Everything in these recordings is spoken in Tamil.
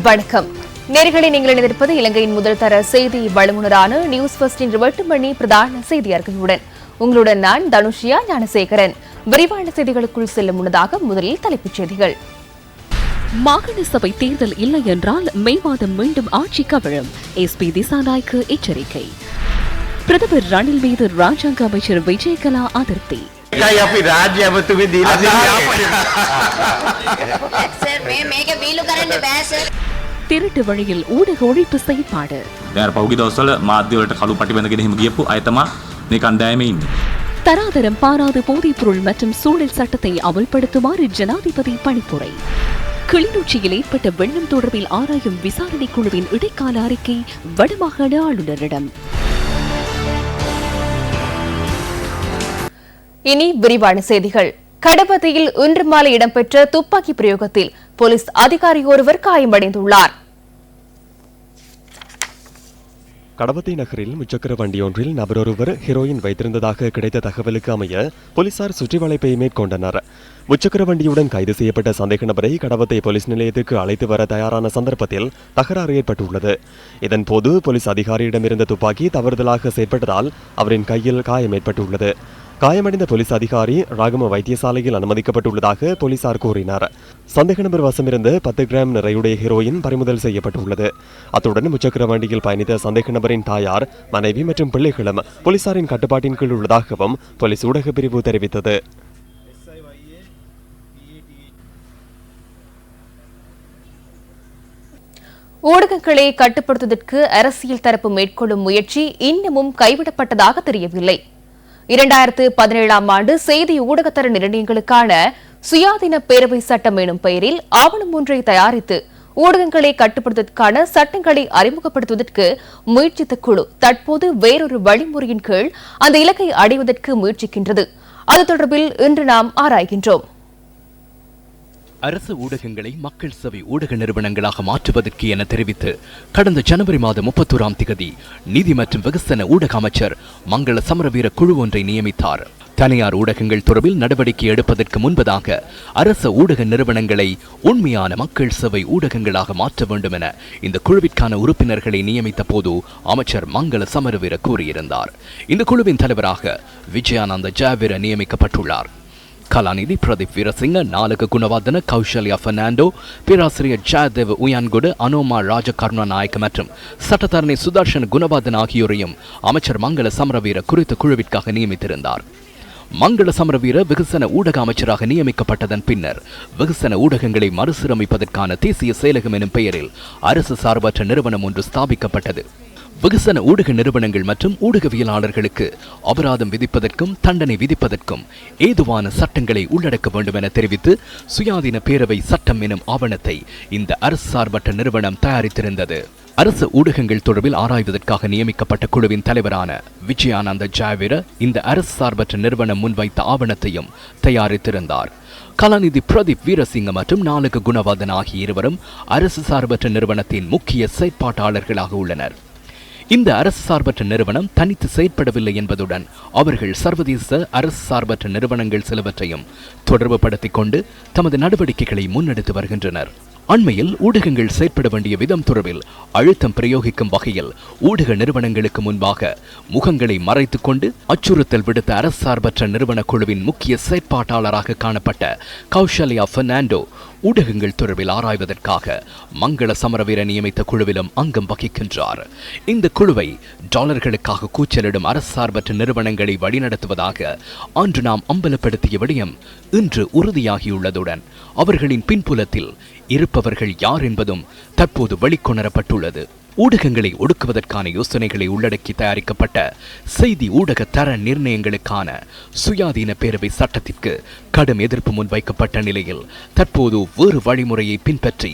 வணக்கம். நேர்களை நீங்கள் இணைந்திருப்பது இலங்கையின் முதல் தர செய்தி வழங்குனரான நியூஸ் ஃபர்ஸ்டின் 8 மணி பிரதான செய்தி அறிக்கையுடன் உங்களுடன் நான் தனுஷியா ஞானசேகரன். விரிவான செய்திகளுக்குள் செல்லும் முன்னதாக முதலில் தலைப்புச் செய்திகள். மாகாண சபை தேர்தல் இல்லை என்றால் மே மாதம் மீண்டும் ஆட்சி கவிழும். எஸ்பி திசாநாயக்கு எச்சரிக்கை. பிரதமர் ரணில் மீது ராஜாங்க அமைச்சர் விஜயகலா அதிருப்தி. திருட்டு வழியில் ஊடக ஒழிப்பு செயற்பாடு. தராதரம் பாராத போதைப்பொருள் மற்றும் சூழல் சட்டத்தை அமல்படுத்துமாறு ஜனாதிபதி பணிப்புரை. கிளிநொச்சியில் ஏற்பட்ட வெள்ளம் தொடர்பில் ஆராயும் விசாரணை குழுவின் இடைக்கால அறிக்கை வடமாகாண ஆளுநரிடம். இனி விரிவான செய்திகள். கடபத்தையில் இன்று மாலை இடம்பெற்ற துப்பாக்கி பிரயோகத்தில் போலீஸ் அதிகாரி ஒருவர் காயமடைந்துள்ளார். கடபத்தை நகரில் முச்சக்கர வண்டியொன்றில் நபரொருவர் ஹெரோயின் வைத்திருந்ததாக கிடைத்த தகவலுக்கு அமைய போலீசார் சுற்றி வளைப்பை மேற்கொண்டனர். முச்சக்கர வண்டியுடன் கைது செய்யப்பட்ட சந்தேக நபரை கடபத்தை போலீஸ் நிலையத்துக்கு அழைத்து வர தயாரான சந்தர்ப்பத்தில் தகராறு ஏற்பட்டுள்ளது. இதன்போது போலீஸ் அதிகாரியிடமிருந்த துப்பாக்கி தவறுதலாக செயற்பட்டதால் அவரின் கையில் காயம் ஏற்பட்டுள்ளது. காயமடைந்த போலீஸ் அதிகாரி ராகம வைத்தியசாலையில் அனுமதிக்கப்பட்டுள்ளதாக போலீசார் கூறினார். சந்தேக நபர் வசமிருந்து 10 கிராம் நிறையுடைய ஹெரோயின் பறிமுதல் செய்யப்பட்டுள்ளது. அத்துடன் முச்சக்கர வண்டியில் பயணித்த சந்தேக நபரின் தாயார், மனைவி மற்றும் பிள்ளைகளும் போலீசாரின் கட்டுப்பாட்டின் கீழ் உள்ளதாகவும் போலீஸ் ஊடக பிரிவு தெரிவித்தது. ஊடகங்களை கட்டுப்படுத்துவதற்கு அரசியல் தரப்பு மேற்கொள்ளும் முயற்சி இன்னமும் கைவிடப்பட்டதாக தெரியவில்லை. 2017ஆம் ஆண்டு செய்தி ஊடகத்தர நிர்ணயங்களுக்கான சுயாதீன பேரவை சட்டம் எனும் பெயரில் ஆவணம் ஒன்றை தயாரித்து ஊடகங்களை கட்டுப்படுத்துவதற்கான சட்டங்களை அறிமுகப்படுத்துவதற்கு முயற்சித்த குழு தற்போது வேறொரு வழிமுறையின் கீழ் அந்த இலக்கை அடைவதற்கு முயற்சிக்கின்றது. அது தொடர்பில் இன்று நாம் ஆராய்கின்றோம். அரசு ஊடகங்களை மக்கள் சேவை ஊடக நிறுவனங்களாக மாற்றுவதற்கு என தெரிவித்து கடந்த ஜனவரி மாதம் 31ஆம் திகதி நீதி மற்றும் வெகுசன ஊடக அமைச்சர் மங்கள சமரவீர குழு ஒன்றை நியமித்தார். தனியார் ஊடகங்கள் தொடர்பில் நடவடிக்கை எடுப்பதற்கு முன்பதாக அரசு ஊடக நிறுவனங்களை உண்மையான மக்கள் சேவை ஊடகங்களாக மாற்ற வேண்டும் என இந்த குழுவிற்கான உறுப்பினர்களை நியமித்த போது அமைச்சர் மங்கள சமரவீர கூறியிருந்தார். இந்த குழுவின் தலைவராக விஜயானந்த ஜாவிர நியமிக்கப்பட்டுள்ளார். கலாநிதி பிரதீப் வீரசிங்க, நாலக குணவர்தன, கௌசல்யா பெர்னாண்டோ, பேராசிரியர் ஜெயதேவ் உயான்குடு, அனோமா ராஜ கருணாநாயக்க மற்றும் சட்டத்தரணி சுதர்ஷன் குணவர்தன் ஆகியோரையும் அமைச்சர் மங்கள சமரவீர குறித்த குழுவிற்காக நியமித்திருந்தார். மங்கள சமரவீர வெகுசன ஊடக அமைச்சராக நியமிக்கப்பட்டதன் பின்னர் வெகுசன ஊடகங்களை மறுசீரமைப்பதற்கான தேசிய செயலகம் எனும் பெயரில் அரசு சார்பற்ற நிறுவனம் ஒன்று ஸ்தாபிக்கப்பட்டது. வெகுசன ஊடக நிறுவனங்கள் மற்றும் ஊடகவியலாளர்களுக்கு அபராதம் விதிப்பதற்கும் தண்டனை விதிப்பதற்கும் ஏதுவான சட்டங்களை உள்ளடக்க வேண்டும் என தெரிவித்து சுயாதீன பேரவை சட்டம் எனும் ஆவணத்தை இந்த அரசு சார்பற்ற நிறுவனம் தயாரித்திருந்தது. அரசு ஊடகங்கள் தொடர்பில் ஆராய்வதற்காக நியமிக்கப்பட்ட குழுவின் தலைவரான விஜயானந்த ஜாவிர இந்த அரசு சார்பற்ற நிறுவனம் முன்வைத்த ஆவணத்தையும் தயாரித்திருந்தார். கலாநிதி பிரதீப் வீரசிங்க மற்றும் நாலக குணவர்தன் ஆகிய இருவரும் அரசு சார்பற்ற நிறுவனத்தின் முக்கிய செயற்பாட்டாளர்களாக உள்ளனர். இந்த அரசு சார்பற்ற நிறுவனம் தனித்து செயற்படவில்லை என்பதுடன் அவர்கள் சர்வதேச அரசு சார்பற்ற நிறுவனங்கள் சிலவற்றையும் தொடர்பு படுத்திக் கொண்டு தமது நடவடிக்கைகளை முன்னெடுத்து வருகின்றனர். அண்மையில் ஊடகங்கள் செயற்பட வேண்டிய விதம் தொடர்பில் அழுத்தம் பிரயோகிக்கும் வகையில் ஊடக நிறுவனங்களுக்கு முன்பாக முகங்களை மறைத்துக் கொண்டு அச்சுறுத்தல் விடுத்த அரசு சார்பற்ற நிறுவன குழுவின் முக்கிய செயற்பாட்டாளராக காணப்பட்ட கௌசல்யா பெர்னாண்டோ ஊடகங்கள் தொடர்பில் ஆராய்வதற்காக மங்கள சமரவீர நியமித்த குழுவிலும் அங்கம் வகிக்கின்றார். இந்த குழுவை டாலர்களுக்காக கூச்சலிடும் அரசு சார்பற்ற நிறுவனங்களை வழிநடத்துவதாக அன்று நாம் அம்பலப்படுத்திய விடயம் இன்று உறுதியாகியுள்ளதுடன் அவர்களின் பின்புலத்தில் இருப்பவர்கள் யார் என்பதும் தற்போது வெளிக்கொணரப்பட்டுள்ளது. ஊடகங்களை ஒடுக்குவதற்கான யோசனைகளை உள்ளடக்கி தயாரிக்கப்பட்ட செய்தி ஊடக தர நிர்ணயங்களுக்கான சுயாதீன பேரவை சட்டத்திற்கு கடும் எதிர்ப்பு முன்வைக்கப்பட்ட நிலையில் தற்போது வேறு வழிமுறையை பின்பற்றி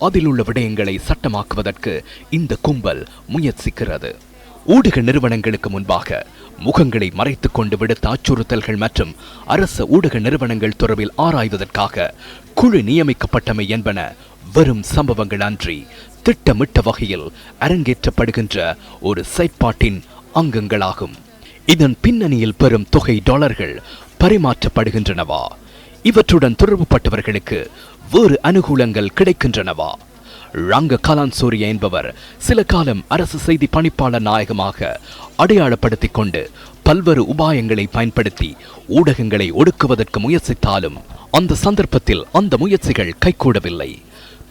அதில் உள்ள விடயங்களை சட்டமாக்குவதற்கு இந்த கும்பல் முயற்சிக்கிறது. ஊடக நிறுவனங்களுக்கு முன்பாக முகங்களை மறைத்துக் கொண்டு விடுத்த அச்சுறுத்தல்கள் மற்றும் அரசு ஊடக நிறுவனங்கள் தொடர்பில் ஆராய்வதற்காக குழு நியமிக்கப்பட்டமை என்பன வெறும் சம்பவங்கள் அன்றி திட்டமிட்ட வகையில் அரங்கேற்றப்படுகின்ற ஒரு செயற்பாட்டின் அங்கங்களாகும். இதன் பின்னணியில் பெரும் தொகை டாலர்கள் பரிமாற்றப்படுகின்றனவா? இவற்றுடன் தொடர்புபட்டவர்களுக்கு வேறு அனுகூலங்கள் கிடைக்கின்றனவா? ரங்க கலான்சூரிய என்பவர் சில காலம் அரசு செய்தி பணிப்பாளர் நாயகமாக அடையாளப்படுத்திக் கொண்டு பல்வேறு உபாயங்களை பயன்படுத்தி ஊடகங்களை ஒடுக்குவதற்கு முயற்சித்தாலும் அந்த சந்தர்ப்பத்தில் அந்த முயற்சிகள் கைகூடவில்லை.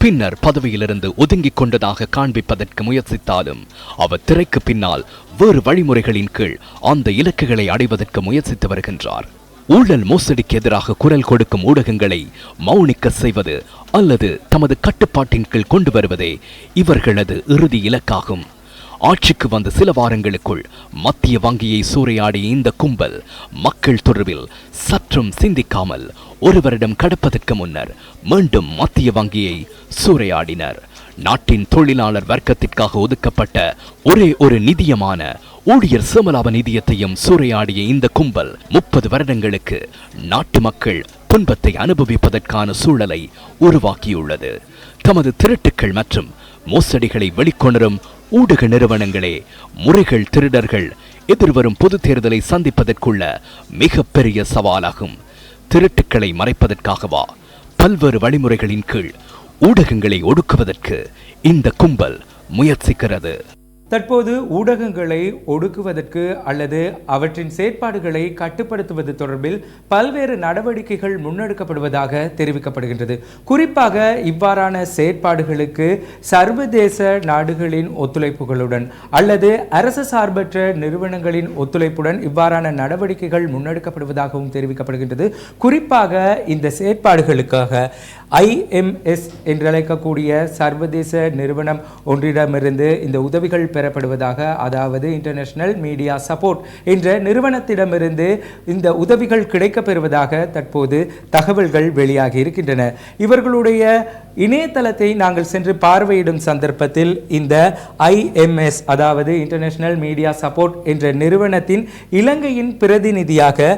பின்னர் பதவியிலிருந்து ஒதுங்கிக் கொண்டதாக காண்பிப்பதற்கு முயற்சித்தாலும் அவர் திரைக்கு பின்னால் வேறு வழிமுறைகளின் கீழ் அந்த இலக்குகளை அடைவதற்கு முயற்சித்து வருகின்றார். ஊழல் மோசடிக்கு எதிராக குரல் கொடுக்கும் ஊடகங்களை மௌனிக்க செய்வது அல்லது தமது கட்டுப்பாட்டின் கீழ் கொண்டு வருவதே இவர்களது இறுதி இலக்காகும். ஆட்சிக்கு வந்த சில வாரங்களுக்குள் மத்திய வங்கியை சூறையாடிய இந்த கும்பல் மக்கள் தொடர்பில் சற்றும் சிந்திக்காமல் ஒரு வருடம் கடப்பதற்கு முன்னர் மீண்டும் மத்திய வங்கியை சூறையாடினர். நாட்டின் தொழிலாளர் வர்க்கத்திற்காக ஒதுக்கப்பட்ட ஒரே ஒரு நிதியமான ஊழியர் சேமலாப நிதியத்தையும் சூறையாடிய இந்த கும்பல் 30 வருடங்களுக்கு நாட்டு மக்கள் துன்பத்தை அனுபவிப்பதற்கான சூழலை உருவாக்கியுள்ளது. தமது திருட்டுக்கள் மற்றும் மோசடிகளை வெளிக்கொணரும் ஊடக நிறுவனங்களே முறைகள் திருடர்கள் எதிர்வரும் பொது தேர்தலை சந்திப்பதற்குள்ள மிகப்பெரிய சவாலாகும். திருட்டுக்களை மறைப்பதற்காகவா பல்வேறு வழிமுறைகளின் கீழ் ஊடகங்களை ஒடுக்குவதற்கு இந்த கும்பல் முயற்சிக்கிறது. தற்போது ஊடகங்களை ஒடுக்குவதற்கு அல்லது அவற்றின் செயற்பாடுகளை கட்டுப்படுத்துவது தொடர்பில் பல்வேறு நடவடிக்கைகள் முன்னெடுக்கப்படுவதாக தெரிவிக்கப்படுகின்றது. குறிப்பாக இவ்வாறான செயற்பாடுகளுக்கு சர்வதேச நாடுகளின் ஒத்துழைப்புகளுடன் அல்லது அரசு சார்பற்ற நிறுவனங்களின் ஒத்துழைப்புடன் இவ்வாறான நடவடிக்கைகள் முன்னெடுக்கப்படுவதாகவும் தெரிவிக்கப்படுகின்றது. குறிப்பாக இந்த செயற்பாடுகளுக்காக IMS என்றழைக்கக்கூடிய சர்வதேச நிறுவனம் ஒன்றிடமிருந்து இந்த உதவிகள் பெறப்படுவதாக, அதாவது இன்டர்நேஷனல் மீடியா சப்போர்ட் என்ற நிறுவனத்திடமிருந்து இந்த உதவிகள் கிடைக்கப்பெறுவதாக தற்போது தகவல்கள் வெளியாகி இருக்கின்றன. இவர்களுடைய இணையதளத்தை நாங்கள் சென்று பார்வையிடும் சந்தர்ப்பத்தில் இந்த IMS அதாவது இன்டர்நேஷனல் மீடியா சப்போர்ட் என்ற நிறுவனத்தின் இலங்கையின் பிரதிநிதியாக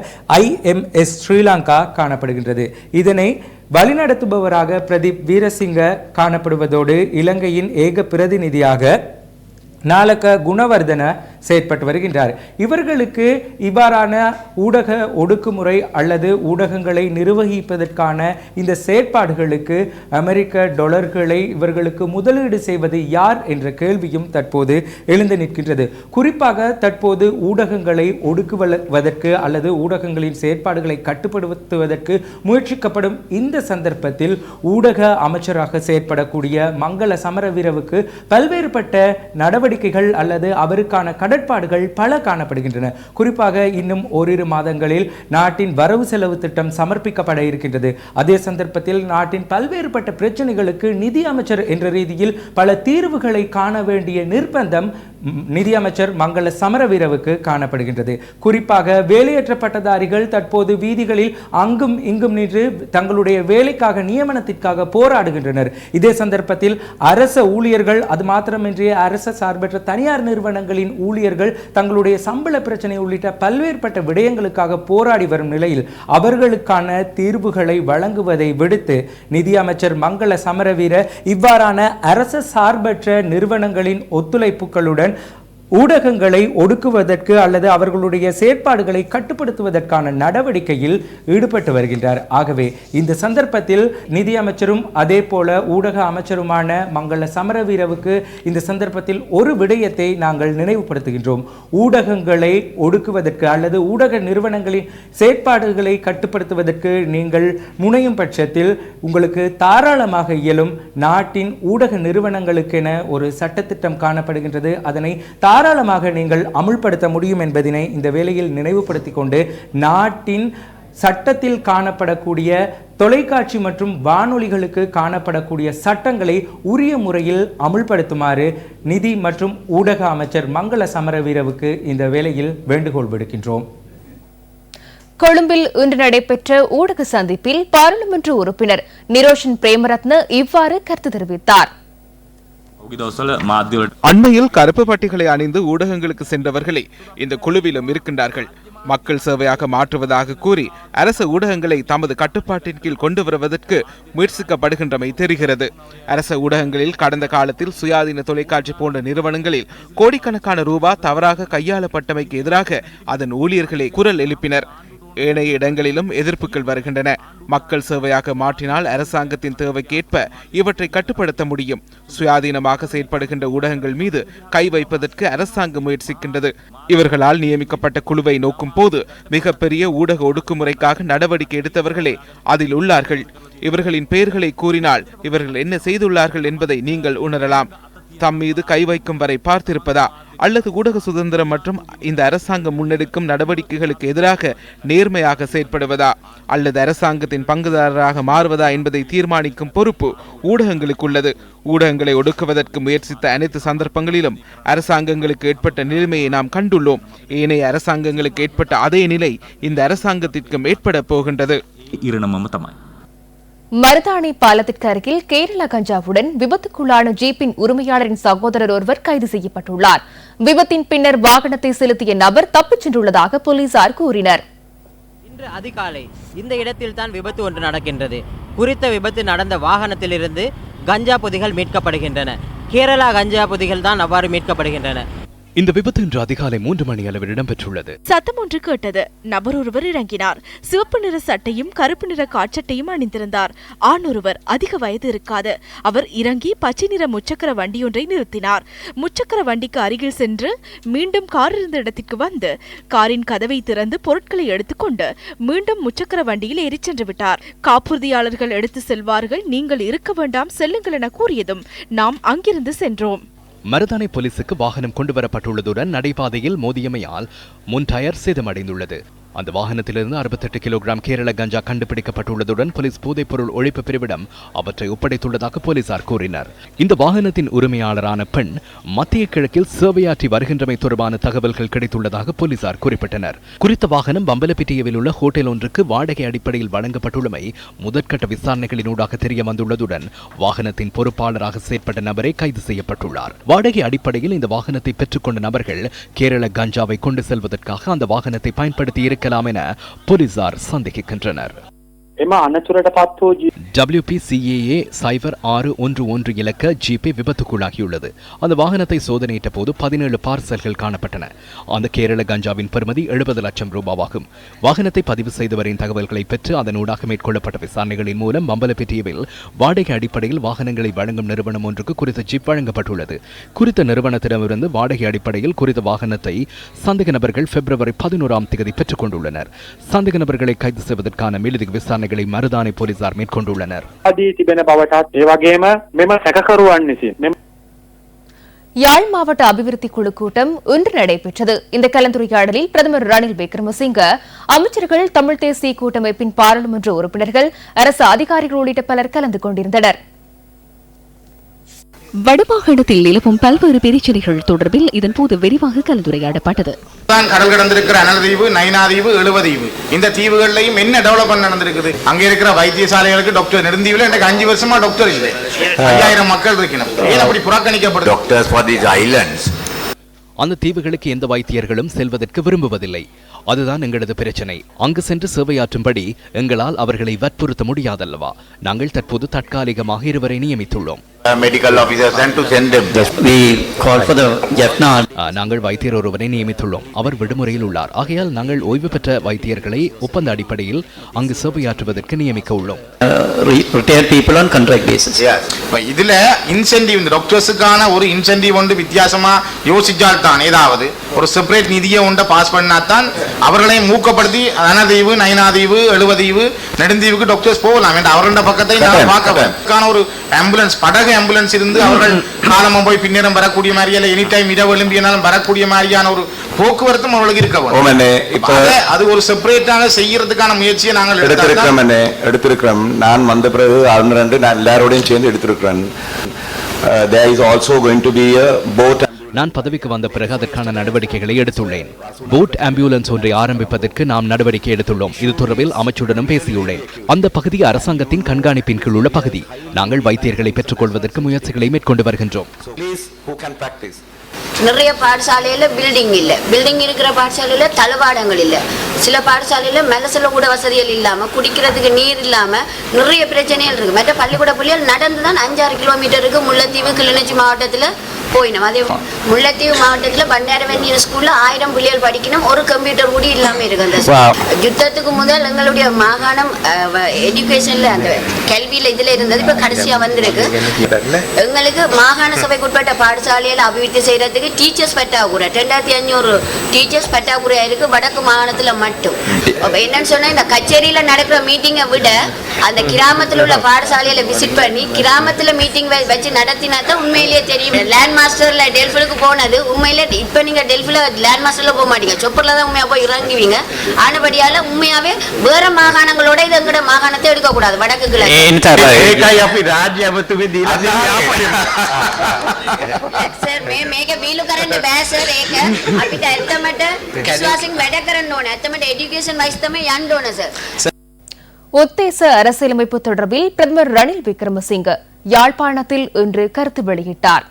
IMS ஸ்ரீலங்கா காணப்படுகின்றது. இதனை வழிநடத்துபவராக பிரதீப் வீரசிங்க காணப்படுவதோடு இலங்கையின் ஏக பிரதிநிதியாக நாலக குணவர்தன செயற்பட்டு வருகின்றார். இவர்களுக்கு இவ்வாறான ஊடக ஒடுக்குமுறை அல்லது ஊடகங்களை நிர்வகிப்பதற்கான இந்த செயற்பாடுகளுக்கு அமெரிக்க டாலர்களை இவர்களுக்கு முதலீடு செய்வது யார் என்ற கேள்வியும் தற்போது எழுந்து நிற்கின்றது. குறிப்பாக தற்போது ஊடகங்களை ஒடுக்குவதற்கு அல்லது ஊடகங்களின் செயற்பாடுகளை கட்டுப்படுத்துவதற்கு முயற்சிக்கப்படும் இந்த சந்தர்ப்பத்தில் ஊடக அமைச்சராக செயற்படக்கூடிய மங்கள சமரவீரவுக்கு பல்வேறுபட்ட நடவடிக்கைகள் அல்லது அவருக்கான கடற்பாடுகள் பல காணப்படுகின்றன. குறிப்பாக இன்னும் ஓரிரு மாதங்களில் நாட்டின் வரவு செலவு திட்டம் சமர்ப்பிக்கப்பட இருக்கின்றது. அதே சந்தர்ப்பத்தில் நாட்டின் பல்வேறுபட்ட பிரச்சனைகளுக்கு நிதி அமைச்சர் என்ற ரீதியில் பல தீர்வுகளை காண வேண்டிய நிர்பந்தம் நிதியமைச்சர் மங்கள சமரவீரவுக்கு காணப்படுகின்றது. குறிப்பாக வேலையற்ற பட்டதாரிகள் தற்போது வீதிகளில் அங்கும் இங்கும் நின்று தங்களுடைய வேலைக்காக நியமனத்திற்காக போராடுகின்றனர். இதே சந்தர்ப்பத்தில் அரச ஊழியர்கள் அது மாத்திரமின்றி அரச சார்பற்ற தனியார் நிறுவனங்களின் ஊழியர்கள் தங்களுடைய சம்பள பிரச்சனை உள்ளிட்ட பல்வேறுபட்ட விடயங்களுக்காக போராடி வரும் நிலையில் அவர்களுக்கான தீர்வுகளை வழங்குவதை விடுத்து நிதியமைச்சர் மங்கள சமரவீர இவ்வாறான அரச சார்பற்ற நிறுவனங்களின் ஒத்துழைப்புகளுடன் ஊடகங்களை ஒடுக்குவதற்கு அல்லது அவர்களுடைய செயற்பாடுகளை கட்டுப்படுத்துவதற்கான நடவடிக்கையில் ஈடுபட்டு வருகின்றார். ஆகவே இந்த சந்தர்ப்பத்தில் நிதியமைச்சரும் அதே போல ஊடக அமைச்சருமான மங்கள சமரவீரவுக்கு இந்த சந்தர்ப்பத்தில் ஒரு விடயத்தை நாங்கள் நினைவுபடுத்துகின்றோம். ஊடகங்களை ஒடுக்குவதற்கு அல்லது ஊடக நிறுவனங்களின் செயற்பாடுகளை கட்டுப்படுத்துவதற்கு நீங்கள் முனையும் பட்சத்தில் உங்களுக்கு தாராளமாக இயலும். நாட்டின் ஊடக நிறுவனங்களுக்கென ஒரு சட்டத்திட்டம் காணப்படுகின்றது. அதனை தாராளமாக நீங்கள் அமுல்படுத்த முடியும் என்பதனை இந்த வேளையில் நினைவுபடுத்திக் கொண்டு நாட்டின் சட்டத்தில் காணப்படக்கூடிய தொலைக்காட்சி மற்றும் வானொலிகளுக்கு காணப்படக்கூடிய சட்டங்களை உரிய முறையில் அமுல்படுத்துமாறு நிதி மற்றும் ஊடக அமைச்சர் மங்கள சமரவீரவுக்கு இந்த வேளையில் வேண்டுகோள் விடுக்கின்றோம். கொழும்பில் இன்று நடைபெற்ற ஊடக சந்திப்பில் பாராளுமன்ற உறுப்பினர் நிரோஷன் பிரேமரத்ன இவ்வாறு கருத்து தெரிவித்தார். அண்மையில் கருப்பு பட்டிகளை அணிந்து ஊடகங்களுக்கு சென்றவர்களே இந்த குழுவிலும் இருக்கின்றார்கள். மக்கள் சேவையாக மாற்றுவதாக கூறி அரசு ஊடகங்களை தமது கட்டுப்பாட்டின் கீழ் கொண்டு வருவதற்கு முயற்சிக்கப்படுகின்றமை தெரிகிறது. அரசு ஊடகங்களில் கடந்த காலத்தில் சுயாதீன தொலைக்காட்சி போன்ற நிறுவனங்களில் கோடிக்கணக்கான ரூபாய் தவறாக கையாளப்பட்டமைக்கு எதிராக அதன் ஊழியர்களை குரல் எழுப்பினர். ஏனைய இடங்களிலும் எதிர்ப்புகள் வருகின்றன. மக்கள் சேவையாக மாற்றினால் அரசாங்கத்தின் தேவைக்கேற்ப இவற்றை கட்டுப்படுத்த முடியும். சுயாதீனமாக செயற்படுகின்ற ஊடகங்கள் மீது கை வைப்பதற்கு அரசாங்கம் முயற்சிக்கின்றது. இவர்களால் நியமிக்கப்பட்ட குழுவை நோக்கும் போது மிகப்பெரிய ஊடக ஒடுக்குமுறைக்காக நடவடிக்கை எடுத்தவர்களே அதில் உள்ளார்கள். இவர்களின் பெயர்களை கூறினால் இவர்கள் என்ன செய்துள்ளார்கள் என்பதை நீங்கள் உணரலாம். தம் மீது கை வைக்கும் வரை பார்த்திருப்பதா, அல்லது ஊடக சுதந்திரம் மற்றும் இந்த அரசாங்கம் முன்னெடுக்கும் நடவடிக்கைகளுக்கு எதிராக நேர்மையாக செயற்படுவதா, அல்லது அரசாங்கத்தின் பங்குதாரராக மாறுவதா என்பதை தீர்மானிக்கும் பொறுப்பு ஊடகங்களுக்கு உள்ளது. ஊடகங்களை ஒடுக்குவதற்கு முயற்சித்த அனைத்து சந்தர்ப்பங்களிலும் அரசாங்கங்களுக்கு ஏற்பட்ட நிலைமையை நாம் கண்டுள்ளோம். ஏனைய அரசாங்கங்களுக்கு ஏற்பட்ட அதே நிலை இந்த அரசாங்கத்திற்கும் ஏற்பட போகின்றது. மருதாணி பாலத்திற்கு அருகில் கேரள கஞ்சாவுடன் விபத்துக்குள்ளான ஜீப்பின் உரிமையாளரின் சகோதரர் ஒருவர் கைது செய்யப்பட்டுள்ளார். விபத்தின் பின்னர் வாகனத்தை செலுத்திய நபர் தப்பிச் சென்றுள்ளதாக போலீசார் கூறினர். இன்று அதிகாலை இந்த இடத்தில் தான் விபத்து ஒன்று நடக்கின்றது. குறித்த விபத்து நடந்த வாகனத்திலிருந்து கஞ்சா பொதிகள் மீட்கப்படுகின்றன. கேரளா கஞ்சா பொதிகள் தான் அவ்வாறு மீட்கப்படுகின்றன. இந்த விபத்து இன்று அதிகாலை 3 மணி அளவில் இடம்பெற்றுள்ளது. சத்தம் ஒன்று கேட்டது. நபர் ஒருவர் இறங்கினார். சிவப்பு நிற சட்டையும் கருப்பு நிற காட்சட்டையும் அணிந்திருந்தார். ஆண் ஒருவர், அதிக வயது இருக்காது. அவர் இறங்கி பச்சை நிற முச்சக்கர வண்டியொன்றை நிறுத்தினார். முச்சக்கர வண்டிக்கு அருகில் சென்று மீண்டும் கார் இருந்த இடத்திற்கு வந்து காரின் கதவை திறந்து பொருட்களை எடுத்துக்கொண்டு மீண்டும் முச்சக்கர வண்டியில் ஏறி சென்று விட்டார். காப்புறுதியாளர்கள் எடுத்து செல்வார்கள், நீங்கள் இருக்க வேண்டாம், செல்லுங்கள் என கூறியதும் நாம் அங்கிருந்து சென்றோம். மருதானை போலீசுக்கு வாகனம் கொண்டுவரப்பட்டுள்ளதுடன் நடைபாதையில் மோதியமையால் முன் டயர் சேதமடைந்துள்ளது. அந்த வாகனத்திலிருந்து 68 கிலோகிராம் கேரள கஞ்சா கண்டுபிடிக்கப்பட்டுள்ளதுடன் போலீஸ் போதைப்பொருள் ஒழிப்பு பிரிவிடம் அவற்றை ஒப்படைத்துள்ளதாக போலீசார் கூறினர். இந்த வாகனத்தின் உரிமையாளரான பெண் மத்திய கிழக்கில் சேவையாற்றி வருகின்றமை தொடர்பான தகவல்கள் கிடைத்துள்ளதாக போலீசார் குறிப்பிட்டனர். குறித்த வாகனம் பம்பலப்பிட்டியவில் உள்ள ஹோட்டல் ஒன்றுக்கு வாடகை அடிப்படையில் வழங்கப்பட்டுள்ளமை முதற்கட்ட விசாரணைகளினூடாக தெரிய வந்துள்ளதுடன் வாகனத்தின் பொறுப்பாளராக செயற்பட்ட நபரே கைது செய்யப்பட்டுள்ளார். வாடகை அடிப்படையில் இந்த வாகனத்தை பெற்றுக்கொண்ட நபர்கள் கேரள கஞ்சாவை கொண்டு செல்வதற்காக அந்த வாகனத்தை பயன்படுத்தி இருக்கலாம் என போலீசார் சந்தேகிக்கின்றனர். WPCAA 0611 இலக்க ஜீப்பை விபத்துக்குள்ளாகியுள்ளது. அந்த வாகனத்தை சோதனையிட்ட போது 17 பார்சல்கள் காணப்பட்டன. அந்த கேரள கஞ்சாவின் பெறுமதி 70 லட்சம் ரூபாவாகும். வாகனத்தை பதிவு செய்தவரின் தகவல்களை பெற்று அதனூடாக மேற்கொள்ளப்பட்ட விசாரணைகளின் மூலம் பம்பலப்பிட்டியில் வாடகை அடிப்படையில் வாகனங்களை வழங்கும் நிறுவனம் ஒன்றுக்கு குறித்த ஜீப் வழங்கப்பட்டுள்ளது. குறித்த நிறுவனத்திடமிருந்து வாடகை அடிப்படையில் குறித்த வாகனத்தை சந்தேக நபர்கள் பிப்ரவரி 11ஆம் தேதி பெற்றுக் கொண்டுள்ளனர். சந்தேக நபர்களை கைது செய்வதற்கான மேலதிக விசாரணை மருதானை போலீசார் மேற்கொண்டுள்ளனர். யாழ் மாவட்ட அபிவிருத்தி குழு கூட்டம் இன்று நடைபெற்றது. இந்த கலந்துரையாடலில் பிரதமர் ரணில் விக்ரமசிங்க, அமைச்சர்கள், தமிழ் தேசிய கூட்டமைப்பின் பாராளுமன்ற உறுப்பினர்கள், அரசு அதிகாரிகள் உள்ளிட்ட பலர் கலந்து கொண்டிருந்தனர். வடமாகாணத்தில் நிலவும் பல்வேறு பிரச்சினைகள் தொடர்பில் இதன்போது விரிவாக கலந்துரையாடப்பட்டது. கடல் கடந்திருக்கிற அனல்தீவு, நைனாதீவு, எழுவதீவு, இந்த தீவுகள்லையும் என்ன டெவலப்மெண்ட் நடந்திருக்குது? அங்க இருக்கிற வைத்தியசாலைகளுக்கு டாக்டர் நெடுந்தீவுல எனக்கு 5 வருஷமா டாக்டர் இல்லை. 5000 மக்கள் இருக்கணும். ஏன் அப்படி புறக்கணிக்கப்படுது? Doctors for these islands. அந்த தீவுகளுக்கு எந்த வைத்தியர்களும் செல்வதற்கு விரும்புவதில்லை. அதுதான் எங்களது பிரச்சனை. அங்கு சென்று சேவையாற்றும்படி எங்களால் அவர்களை வற்புறுத்த முடியாதல்லவா? நாங்கள் தற்போது தற்காலிகமாக 2 பேரை நியமித்துள்ளோம். நாங்கள் வைத்தியர் ஒருவரை நியமித்துள்ளோம். அவர் விடுமுறையில் உள்ளார். ஆகையால் நாங்கள் ஓய்வு பெற்ற வைத்தியர்களை ஒப்பந்த அடிப்படையில் அங்கு சேவையாற்றுவதற்கு நியமிக்க உள்ளோம். இதுல இன்சென்டிவ், டாக்டர்ஸுக்கான ஒரு இன்சென்டிவ் ஒன்று வித்தியாசமா யோசிச்சால் தான், ஏதாவது ஒரு செப்பரேட் நிதியை ஒன்றை பாஸ் பண்ணாதான் அவர்களை ஊக்கப்படுத்தி அனதீவு, நைனாதீவு, எழுவதீவு, நெடுந்தீவுக்கு டாக்டர்ஸ் போகலாம் என்ற அவர்களோட பக்கத்தை நான் பார்க்க ஒரு ஆம்புலன்ஸ், படகு ஆம்புலன்ஸ் இருந்து அவர்கள் காலமும் போய் பின்னரும் வரக்கூடிய மாதிரியால எனி டைம் இரவு எழும்பினாலும் வரக்கூடிய மாதிரியான ஒரு போக்குவரத்தும் அவர்களுக்கு இருக்க வேண்டும். அது ஒரு செப்பரேட்டாக செய்யறதுக்கான முயற்சியை நாங்கள் எடுத்திருக்கிறோம். நான் வந்த பிறகு 2 நான் எல்லாரோடையும் சேர்ந்து எடுத்திருக்கிறேன். There is also going to be a boat. நான் பதவிக்கு வந்த பிறகு அதற்கான நடவடிக்கைகளை எடுத்துள்ளேன். போட் ஆம்புலன்ஸ் ஒன்றை ஆரம்பிப்பதற்கு நாம் நடவடிக்கை எடுத்துள்ளோம். இது தொடர்பில் அமைச்சருடன் பேசியுள்ளேன். அந்த பகுதி அரசாங்கத்தின் கண்காணிப்பின் கீழ் உள்ள பகுதி. நாங்கள் வைத்தியர்களை பெற்றுக்கொள்வதற்கு முயற்சிகளை மேற்கொண்டு வருகின்றோம். நிறைய பாடசாலையில பில்டிங் இல்ல, பில்டிங் இருக்கிற பாடசாலையில தளவாடங்கள் இல்ல, சில பாடசாலையில மெலசல கூட வசதிகள் இல்லாம, குடிக்கிறதுக்கு நீர் இல்லாம நிறைய பிரச்சனைகள் இருக்கு. மற்ற பள்ளிக்கூட பிள்ளைகள் நடந்துதான் 5-6 கிலோமீட்டருக்கு முல்லைத்தீவு, கிளிநொச்சி மாவட்டத்துல போயினோம். அதே முல்லைத்தீவு மாவட்டத்தில் பண்டாரவன்னியர் ஸ்கூல்ல 1000 பிள்ளைகள் படிக்கணும், ஒரு கம்ப்யூட்டர் கூட இல்லாம இருக்கு. அந்த யுத்தத்துக்கு முதல் எங்களுடைய மாகாணம் எஜுகேஷன்ல அந்த கல்வியில இதுல இருந்தது, இப்ப கடைசியா வந்திருக்கு. எங்களுக்கு மாகாண சபைக்கு உட்பட்ட பாடசாலையில அபிவிருத்தி செய்யறதுக்கு டீச்சர்ஸ் பற்றாக்குறை, 2500 டீச்சர்ஸ் பற்றாக்குறையா இருக்கு வடக்கு மாகாணத்துல மட்டும். என்னன்னு சொன்னா இந்த கச்சேரியில நடக்கிற மீட்டிங்கை விட அந்த கிராமத்தில் உள்ள பாடசாலையில விசிட் பண்ணி கிராமத்துல மீட்டிங் வச்சு நடத்தினா தான் உண்மையிலேயே தெரியும். லேண்ட் மாஸ்டர்ல டெல்ஃபிலுக்கு போனது உண்மையிலே இப்ப நீங்க டெல்ஃபில லேண்ட் மாஸ்டர்ல போக மாட்டீங்க, சொப்பர்ல தான் உண்மையா போய் இறங்குவீங்க. ஆனபடியால உண்மையாவே வேற மாகாணங்களோட இது எங்கட மாகாணத்தை எடுக்க கூடாது. வடக்கு கிழக்கு सर मैं मेके बीलू करंट बैसर एक अभी तैरतमट विश्वासिंग වැඩ කරන්න ඕනේ. අතමට এডুকেෂන් වයිස් තමයි යන්න ඕනේ සර්. உத்தேச அரசியலமைப்பு தொடர்பில் பிரதமர் ரணில் விக்ரமசிங்க யாழ்ப்பாணத்தில் இன்று கருத்து வெளியிட்டார்.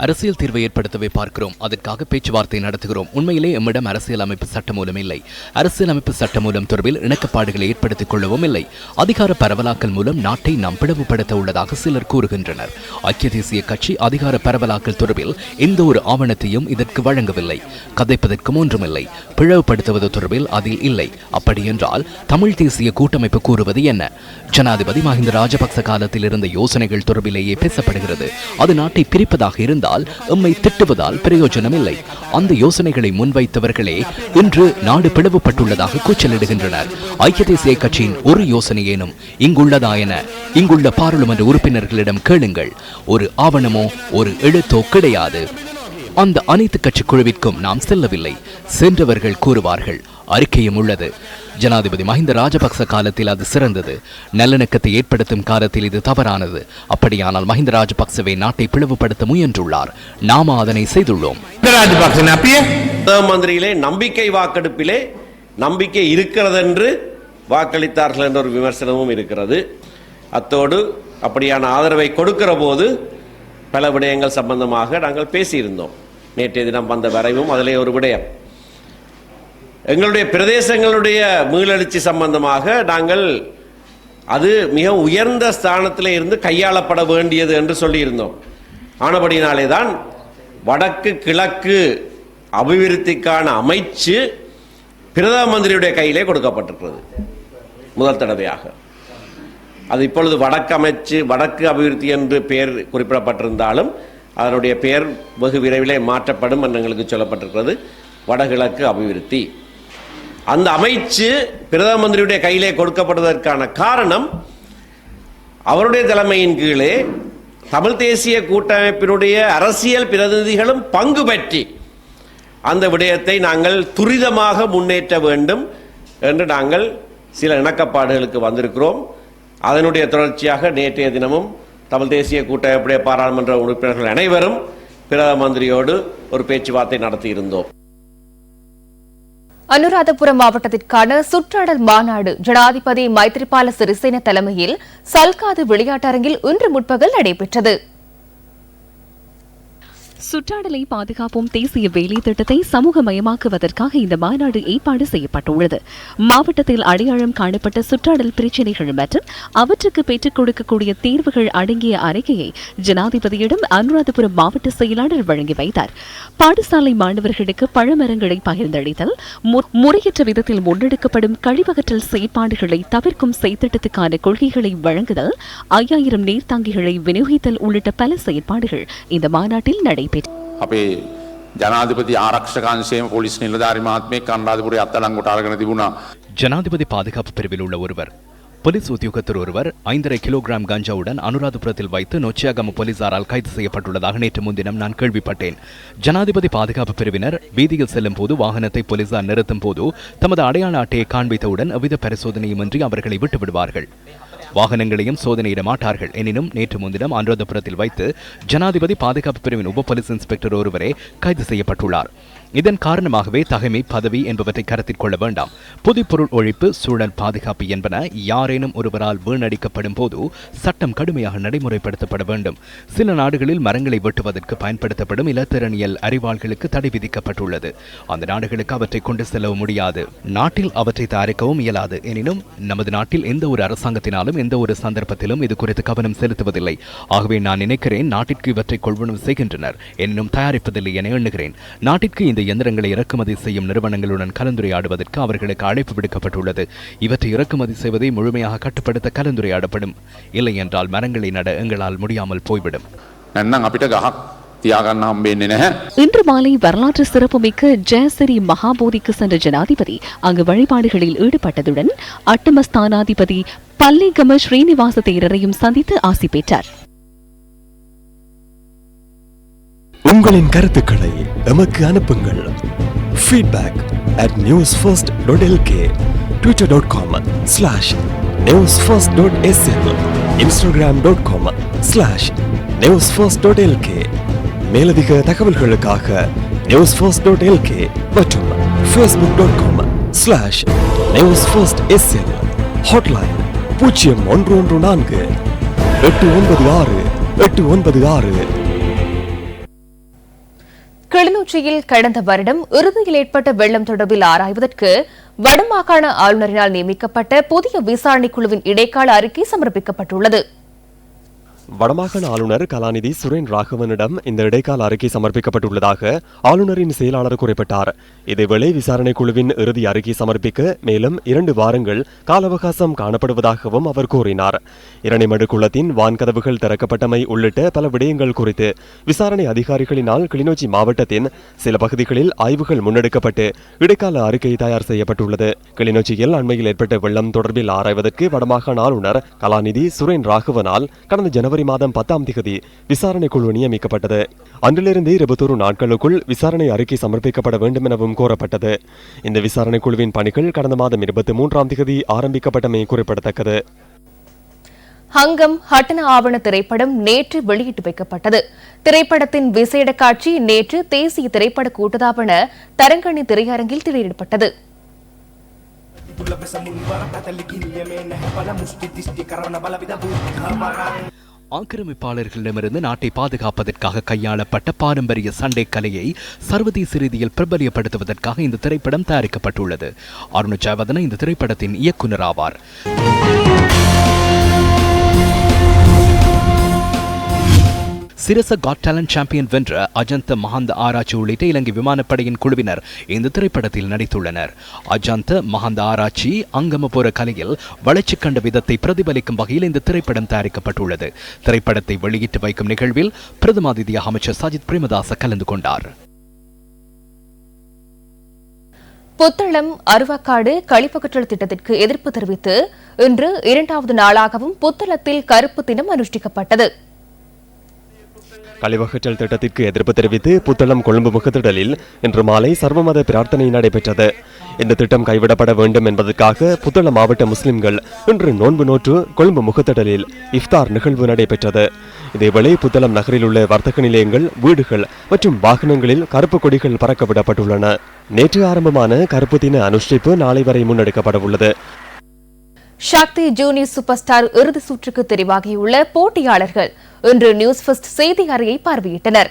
அரசியல் தீர்வை ஏற்படுத்தவே பார்க்கிறோம், அதற்காக பேச்சுவார்த்தை நடத்துகிறோம். உண்மையிலே எம்மிடம் அரசியல் அமைப்பு சட்டமூலம் இல்லை. அரசியல் அமைப்பு சட்டமூலம் தொடர்பில் இணக்கப்பாடுகளை ஏற்படுத்திக் கொள்ளவும் இல்லை. அதிகார பரவலாக்கல் மூலம் நாட்டை நாம் பிளவுபடுத்த உள்ளதாக சிலர் கூறுகின்றனர். ஐக்கிய தேசிய கட்சி அதிகார பரவலாக்கல் தொடர்பில் எந்த ஒரு ஆவணத்தையும் இதற்கு வழங்கவில்லை. கதைப்பதற்கும் ஒன்றுமில்லை. பிளவுபடுத்துவது தொடர்பில் அதில் இல்லை. அப்படியென்றால் தமிழ் தேசிய கூட்டமைப்பு கூறுவது என்ன? ஜனாதிபதி மஹிந்த ராஜபக்ச காலத்தில் இருந்த யோசனைகள் தொடர்பிலேயே பேசப்படுகிறது. அது நாட்டை பிரிப்பதாக இருந்தால் எம்மை திட்டுவதால் பிரயோஜனம் இல்லை. அந்த யோசனைகளை முன்வைத்தவர்களே இன்று நாடு பிளவுபட்டுள்ளதாக கூச்சலிடுகின்றனர். ஐக்கிய தேசிய கட்சியின் ஒரு யோசனையேனும் இங்குள்ளதா என இங்குள்ள பாராளுமன்ற உறுப்பினர்களிடம் கேளுங்கள். ஒரு ஆவணமோ ஒரு எழுத்தோ கிடையாது. அந்த அனைத்து கட்சி குழுவிற்கும் நாம் செல்லவில்லை. சென்றவர்கள் கூறுவார்கள். அறிக்கையும் உள்ளது. ஜனாதிபதி மஹிந்த ராஜபக்ச காலத்தில் அது சிறந்தது. நல்லிணக்கத்தை ஏற்படுத்தும் காலத்தில் இது தவறானது. அப்படியானால் மஹிந்த ராஜபக்சவை நாட்டை பிளவுபடுத்த முயன்றுள்ளார். நாம அதனை செய்துள்ளோம். பிரதம மந்திரியிலே நம்பிக்கை வாக்கெடுப்பிலே நம்பிக்கை இருக்கிறது என்று வாக்களித்தார்கள் என்ற ஒரு விமர்சனமும் இருக்கிறது. அத்தோடு அப்படியான ஆதரவை கொடுக்கிற போது பல விடயங்கள் சம்பந்தமாக நாங்கள் பேசியிருந்தோம். நேற்றைய தினம் வந்த வரைவும் அதிலே ஒரு விடயம் எங்களுடைய பிரதேசங்களுடைய மீளெழுச்சி சம்பந்தமாக நாங்கள் அது மிக உயர்ந்த ஸ்தானத்தில் இருந்து கையாளப்பட வேண்டியது என்று சொல்லியிருந்தோம். ஆனபடினாலே தான் வடக்கு கிழக்கு அபிவிருத்திக்கான அமைச்சு பிரதம மந்திரியுடைய கையிலே கொடுக்கப்பட்டிருக்கிறது முதல் தடவையாக. அது இப்பொழுது வடக்கு அமைச்சு வடக்கு அபிவிருத்தி என்று பெயர் குறிப்பிடப்பட்டிருந்தாலும் அதனுடைய பெயர் வெகு விரைவிலே மாற்றப்படும் என்று எங்களுக்கு சொல்லப்பட்டிருக்கிறது. வடகிழக்கு அபிவிருத்தி அந்த அமைச்சு பிரதம மந்திரியுடைய கையிலே கொடுக்கப்படுவதற்கான காரணம் அவருடைய தலைமையின் கீழே தமிழ் தேசிய கூட்டமைப்பினுடைய அரசியல் பிரதிநிதிகளும் பங்கு பெற்றி அந்த விடயத்தை நாங்கள் துரிதமாக முன்னேற்ற வேண்டும் என்று நாங்கள் சில இணக்கப்பாடுகளுக்கு வந்திருக்கிறோம். அதனுடைய தொடர்ச்சியாக நேற்றைய தினமும் தமிழ் தேசிய கூட்டமைப்புடைய பாராளுமன்ற உறுப்பினர்கள் அனைவரும் பிரதம மந்திரியோடு ஒரு பேச்சுவார்த்தை நடத்தியிருந்தோம். அனுராதபுரம் மாவட்டத்திற்கான சுற்றாடல் மாநாடு ஜனாதிபதி மைத்ரிபால சிறிசேன தலைமையில் சல்காது விளையாட்டரங்கில் இன்று முற்பகல் நடைபெற்றது. சுற்றாடலை பாதுகாப்போம் தேசிய வேலை திட்டத்தை சமூகமயமாக்குவதற்காக இந்த மாநாடு ஏற்பாடு செய்யப்பட்டுள்ளது. மாவட்டத்தில் அடையாளம் காணப்பட்ட சுற்றாடல் பிரச்சினைகள் மற்றும் அவற்றுக்கு பெற்றுக் கொடுக்கக்கூடிய தீர்வுகள் அடங்கிய அறிக்கையை ஜனாதிபதியிடம் அனுராதபுரம் மாவட்ட செயலாளர் வழங்கி வைத்தார். பாடசாலை மாணவர்களுக்கு பழமரங்களை பகிர்ந்தளித்தல், முறையற்ற விதத்தில் முன்னெடுக்கப்படும் கழிவகற்றல் செயற்பாடுகளை தவிர்க்கும் செயற்திட்டத்துக்கான கொள்கைகளை வழங்குதல், 5000 நீர்த்தாங்கிகளை விநியோகித்தல் உள்ளிட்ட பல செயற்பாடுகள் இந்த மாநாட்டில் நடைபெற்றது. අපේ ජනාධිපති ආරක්ෂකාංශයේම පොලිස් නිලධාරි මහත්මයෙක් අනුරාධපුරයේ අත්අඩංගුවට අරගෙන තිබුණා. ஜனாதிபதி பாதுகாப்பு பிரிவில் உள்ள ஒருவர் போலீஸ் உத்தியோகத்தர் ஒருவர் 5.5 கிலோகிராம் கஞ்சாவுடன் அனுராதபுரத்தில் வைத்து நொச்சியாகம போலீசாரால் கைது செய்யப்பட்டுள்ளதாக நேற்று முன்தினம் நான் கேள்விப்பட்டேன். ஜனாதிபதி பாதுகாப்பு பிரிவினர் வீதியில் செல்லும் போது வாகனத்தை போலீசார் நிறுத்தும் போது தமது அடையாள அட்டையை காண்பித்தவுடன் எவ்வித பரிசோதனையுமின்றி அவர்களை விட்டு விடுவார்கள். வாகனங்களையும் சோதனையிட மாட்டார்கள். எனினும் நேற்று முன்தினம் அனுராதபுரத்தில் வைத்து ஜனாதிபதி பாதுகாப்பு பிரிவின் உப போலீஸ் இன்ஸ்பெக்டர் ஒருவரே கைது செய்யப்பட்டுள்ளார். இதன் காரணமாகவே தகைமை, பதவி என்பவற்றை கருத்தில் கொள்ள வேண்டாம். புதுப்பொருள் ஒழிப்பு, சூழல் பாதுகாப்பு என்பன யாரேனும் ஒருவரால் வீணடிக்கப்படும் போது சட்டம் கடுமையாக நடைமுறைப்படுத்தப்பட வேண்டும். சில நாடுகளில் மரங்களை வெட்டுவதற்கு பயன்படுத்தப்படும் இலத்திரனியல் அறிவாள்களுக்கு தடை விதிக்கப்பட்டுள்ளது. அந்த நாடுகளுக்கு அவற்றை கொண்டு செல்லவும் முடியாது, நாட்டில் அவற்றை தயாரிக்கவும் இயலாது. எனினும் நமது நாட்டில் எந்த ஒரு அரசாங்கத்தினாலும் எந்த ஒரு சந்தர்ப்பத்திலும் இது குறித்து கவனம் செலுத்துவதில்லை. ஆகவே நான் நினைக்கிறேன் நாட்டிற்கு இவற்றை கொள்வனவு செய்கின்றனர், எனினும் தயாரிப்பதில்லை என எண்ணுகிறேன். நாட்டிற்கு இந்த இயந்திரங்களை இறக்குமதி செய்யும் நிறுவனங்களுடன் கலந்துரையாடுவதற்கு அவர்களுக்கு அழைப்பு விடுக்கப்பட்டுள்ளது. இவற்றை இறக்குமதி செய்வதை முழுமையாக கட்டுப்படுத்த கலந்துரையாடப்படும். இல்லை என்றால் மரங்களை நட எங்களால் முடியாமல் போய்விடும். இன்று மாலை வரலாற்று சிறப்புமிக்க ஜெயசிரி மகாபோதிக்கு சென்ற ஜனாதிபதி அங்கு வழிபாடுகளில் ஈடுபட்டதுடன் அட்டமஸ்தானாதிபதி பல்லிகம ஸ்ரீனிவாச தேரரையும் சந்தித்து ஆசி பெற்றார். உங்களின் கருத்துக்களை எமக்கு அனுப்புங்கள். feedback@newsfirst.lk, twitter.com/newsfirst.sl, instagram.com/newsfirst.lk. மேலதிக தகவல்களுக்காக newsfirst.lk மற்றும் facebook.com/newsfirstsl. ஹாட்லைன் 0114 896 896. கிளிநொச்சியில் கடந்த வருடம் இறுதியில் ஏற்பட்ட வெள்ளம் தொடர்பில் ஆராய்வதற்கு வடமாகாண ஆளுநரினால் நியமிக்கப்பட்ட புதிய விசாரணை குழுவின் இடைக்கால அறிக்கை சமர்ப்பிக்கப்பட்டுள்ளது. வடமாகாண ஆளுநர் கலாநிதி சுரேன் ராகவனிடம் இந்த இடைக்கால அறிக்கை சமர்ப்பிக்கப்பட்டுள்ளதாக ஆளுநரின் செயலாளர் குறிப்பிட்டார். இதேவேளை விசாரணை குழுவின் இறுதி அறிக்கை சமர்ப்பிக்க மேலும் 2 வாரங்கள் கால அவகாசம் காணப்படுவதாகவும் அவர் கூறினார். இரணைமடு குளத்தின் வான்கதவுகள் திறக்கப்பட்டமை உள்ளிட்ட பல விடயங்கள் குறித்து விசாரணை அதிகாரிகளினால் கிளிநொச்சி மாவட்டத்தின் சில பகுதிகளில் ஆய்வுகள் முன்னெடுக்கப்பட்டு இடைக்கால அறிக்கை தயார் செய்யப்பட்டுள்ளது. கிளிநொச்சியில் அண்மையில் ஏற்பட்ட வெள்ளம் தொடர்பில் ஆராய்வதற்கு வடமாகாண ஆளுநர் கலாநிதி சுரேன் ராகவனால் கடந்த ஜனவரி மாதம் 10ஆம் தேதி விசாரணை குழு நியமிக்கப்பட்டது. அன்றிலிருந்து 21 நாட்களுக்குள் விசாரணை அறிக்கை சமர்ப்பிக்கப்பட வேண்டும் எனவும் கோரப்பட்டது. இந்த விசாரணை குழுவின் பணிகள் கடந்த மாதம் 23ஆம் தேதி ஆரம்பிக்கப்பட்டமை குறிப்பிடத்தக்கது. ஹங்கம் ஹட்டன ஆவண திரைப்படம் நேற்று வெளியிட்டு வைக்கப்பட்டது. திரைப்படத்தின் விசேட காட்சி நேற்று தேசிய திரைப்பட கூட்டத்தாபன தரங்கணி திரையரங்கில் திரையிடப்பட்டது. ஆக்கிரமிப்பாளர்களிடமிருந்து நாட்டை பாதுகாப்பதற்காக கையாளப்பட்ட பாரம்பரிய சண்டை கலையை சர்வதேச ரீதியில் பிரபலியப்படுத்துவதற்காக இந்த திரைப்படம் தயாரிக்கப்பட்டுள்ளது. அருண் ஜெயவர்தன இந்த திரைப்படத்தின் இயக்குனர் ஆவார். சிரச காட் டேலண்ட் சாம்பியன் வென்ற அஜந்த மஹந்த ஆராய்ச்சி உள்ளிட்ட இலங்கை விமானப்படையின் குழுவினர் இந்த திரைப்படத்தில் நடித்துள்ளனர். அஜந்த மஹந்த ஆராய்ச்சி அங்கமபுர கலையில் வளர்ச்சி கண்ட விதத்தை பிரதிபலிக்கும் வகையில் இந்த திரைப்படம் தயாரிக்கப்பட்டுள்ளது. திரைப்படத்தை வெளியிட்டு வைக்கும் நிகழ்வில் பிரதம அதிதியாக அமைச்சர் சஜித் பிரேமதாச கலந்து கொண்டார். புத்தளம் அருவக்காடு கழிப்பகற்றல் திட்டத்திற்கு எதிர்ப்பு தெரிவித்து இன்று 2வது நாளாகவும் புத்தளத்தில் கருப்பு தினம் அனுஷ்டிக்கப்பட்டது. கழிவகற்றல் திட்டத்திற்கு எதிர்ப்பு தெரிவித்து புத்தளம் கொழும்பு முகத்திடலில் இன்று மாலை சர்வமத பிரார்த்தனை நடைபெற்றது. இந்த திட்டம் கைவிடப்பட வேண்டும் என்பதற்காக புத்தளம் மாவட்ட முஸ்லிம்கள் இன்று நோன்பு நோற்று கொழும்பு முகத்திடலில் இஃப்தார் நிகழ்வு நடைபெற்றது. இதேவேளை புத்தளம் நகரில் உள்ள வர்த்தக நிலையங்கள், வீடுகள் மற்றும் வாகனங்களில் கருப்பு கொடிகள் பறக்க விடப்பட்டுள்ளன. நேற்று ஆரம்பமான கருப்பு தின அனுஷ்டிப்பு நாளை வரை முன்னெடுக்கப்பட உள்ளது. சக்தி ஜூனியர் சூப்பர் ஸ்டார் இறுதி சுற்றுக்கு தெரிவாகியுள்ள போட்டியாளர்கள் இன்று நியூஸ் ஃபர்ஸ்ட் செய்தி அறையை பார்வையிட்டனர்.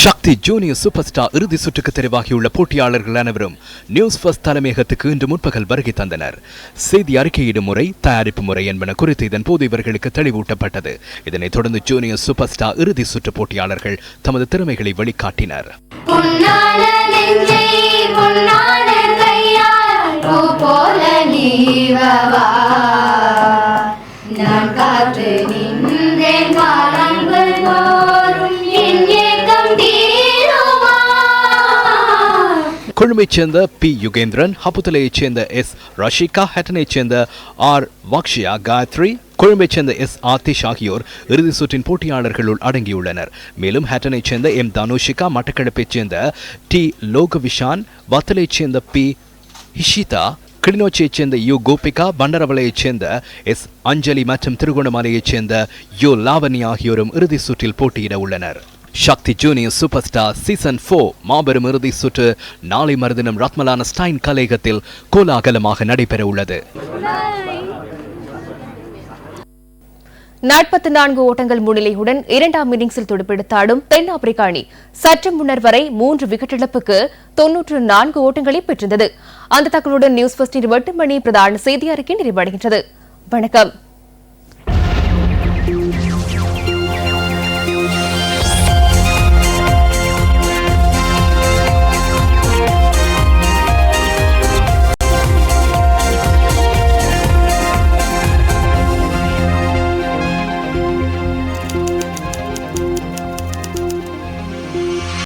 சக்தி ஜூனியர் சூப்பர் ஸ்டார் இறுதி சுற்றுக்கு தெரிவாகியுள்ள போட்டியாளர்கள் அனைவரும் நியூஸ் ஃபர்ஸ்ட் தலைமையகத்துக்கு இன்று முற்பகல் வருகை தந்தனர். செய்தி அறிக்கையிடும் முறை, தயாரிப்பு முறை என்பன குறித்து இதன் போது இவர்களுக்கு தெளிவூட்டப்பட்டது. இதனைத் தொடர்ந்து ஜூனியர் சூப்பர் ஸ்டார் இறுதி சுற்று போட்டியாளர்கள் தமது திறமைகளை வெளிக்காட்டினர். கொழும்பைச் சேர்ந்த பி யுகேந்திரன், ஹப்புத்தலையைச் சேர்ந்த எஸ் ரஷிகா, ஹட்டனைச் சேர்ந்த ஆர் வாக்ஷியா காயத்ரி, கொழும்பைச் சேர்ந்த எஸ் ஆதிஷ் ஆகியோர் இறுதி சுற்றின் போட்டியாளர்களுள் அடங்கியுள்ளனர். மேலும் ஹட்டனைச் சேர்ந்த எம் தனுஷிகா, மட்டக்களப்பைச் சேர்ந்த டி லோகவிஷான், வத்தலைச் சேர்ந்த பி ஹிஷிதா, கிளிநொச்சியைச் சேர்ந்த யு கோபிகா, பண்டரவளையைச் சேர்ந்த எஸ் அஞ்சலி மற்றும் திருகோணமலையைச் சேர்ந்த யு லாவணி ஆகியோரும் இறுதி சுற்றில் போட்டியிட உள்ளனர். சக்தி ஜூனியர் சூப்பர் ஸ்டார் சீசன் 4 மாபெரும் இறுதி சுற்று நாளை மறுதினம் ரத்மலான ஸ்டைன் கலையகத்தில் கோலாகலமாக நடைபெற உள்ளது. 44 ஓட்டங்கள் முன்னிலையுடன் இரண்டாம் இன்னிங்ஸில் துடுப்பெடுத்தாடும் தென்னாப்பிரிக்க அணி சற்று முன்னர் வரை 3 விக்கெட் இழப்புக்கு 94 ஓட்டங்களை பெற்றிருந்தது. அந்த தகவலுடன் நியூஸ் ஃபர்ஸ்ட் 8 மணி பிரதான செய்தி அறிக்கை நிறைவடைகின்றது. வணக்கம்.